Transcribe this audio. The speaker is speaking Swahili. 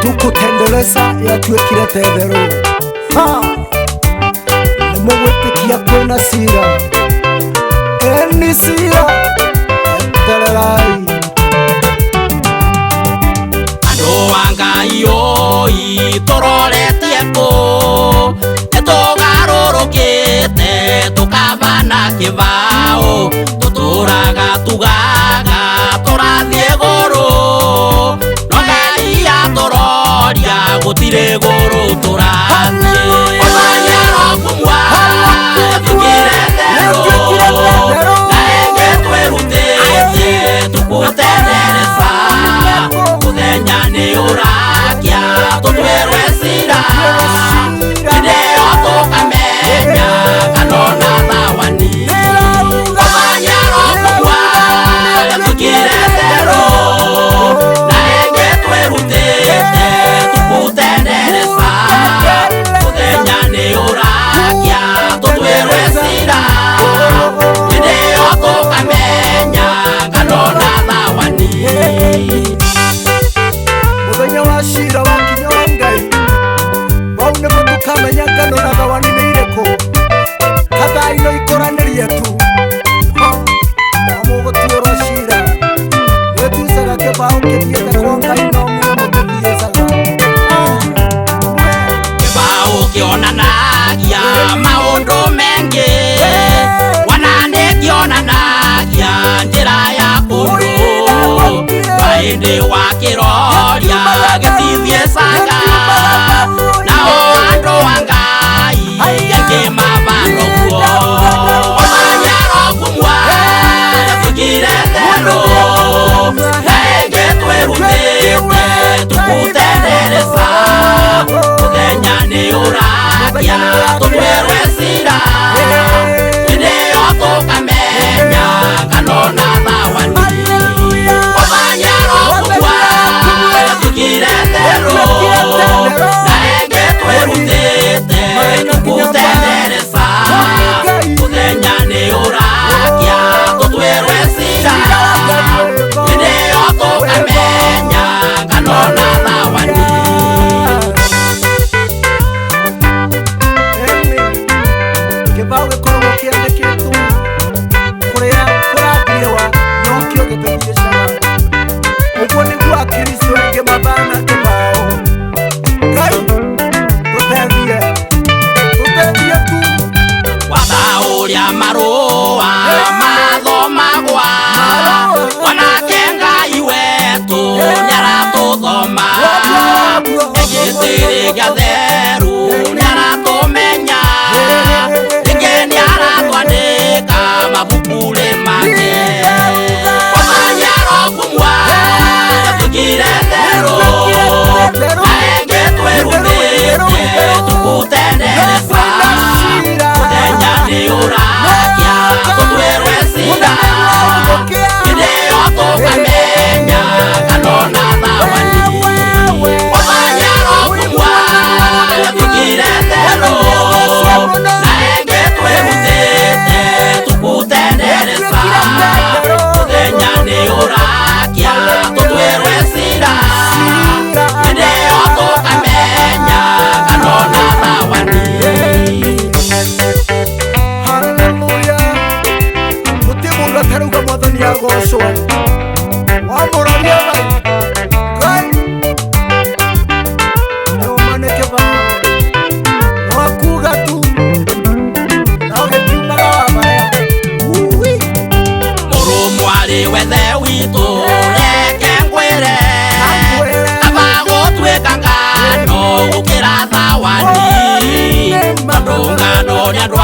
tukutendeleza yatuekire tethero nimugwitikia kwina sira eni sira etererai andu wa Ngai oi turoretie ku nitugarurukite tukavana kivao tuturaga tugaga turathie guru no Ngai aturoria gutire guru turathie omanyaro kumwa tukire thero na enge twerutite tukutendereza muthenya ni urakia tutwerwe cira ideo tukamenya kanona thawani omanyaro kumwa tukire thero na enge twerutite tukutendereza muthenya ni urakia tutwerwe cira ideo tukamenya kanona thawani muthenya wa cira wakinya wa Ngai vau nimo tukamenya ngano na thawani nĩ irĩkũ kathaino ikoranĩrie tu mũgũtuĩrwo cira gwĩtucaga kĩbaũ kĩthiĩte kwa Ngai no muo mũtũthiĩcaga kĩbaũ kĩonanagia maũndũ mengĩ wana nĩ kĩonanagia njĩra ya kũndũ hĩndĩ wa kĩroria gĩtithiĩcaga nao andũ a Ngai aingĩ mavanoguo omanyaro kumwa tukire thero na ĩngĩ twĩrutĩte tukutendereza muthenya nĩ ũrakia tutwerwe cira ĩndĩyo tũkamenya kanona thawani omanyaro kumwa tukire thero na ĩngĩ twĩrutĩte tukutendereza muthenya nĩ ũrakia tutwerwe cira ĩndĩyo tũkamenya kanona thawani kĩbaũ gĩkoragwo kĩandĩkĩtwo kũrĩa kũrathirĩwa no kĩo gĩtũthiĩcaga ũguo nĩguo akristo aingĩ mavana kĩbaũ Ngai tũteithie tu wathaũria marũa mathomagwa wanake Ngai wetu nĩaratũthoma egĩtĩrĩ gĩa theru nĩaratũmenya rĩngĩ nĩaratwandĩka mabuku-inĩ make omanyaro kumwa tukire thero na ĩngĩ twĩrutĩte tukutendereza muthenya nĩ ũrakia tutwerwe cira ĩndĩyo tũkamenya kanona thawani omanyaro kumwa tukire thero na ĩngĩ twĩrutĩte tukutendereza muthenya nĩ ũrakia tutwerwe cira ĩndĩyo tũkamenya kanona thawani haleluya gũtirĩ mũndũ atarauga mwathani agocwo wamũroria Ngai nĩũmane kĩbaũ wakuga tu no gĩtiumaga wamaya mũrũmwarĩ wethe witũ reke ngwĩre aba gũtuĩka ngano gũkĩra thawani tondũ ngano nĩ andũ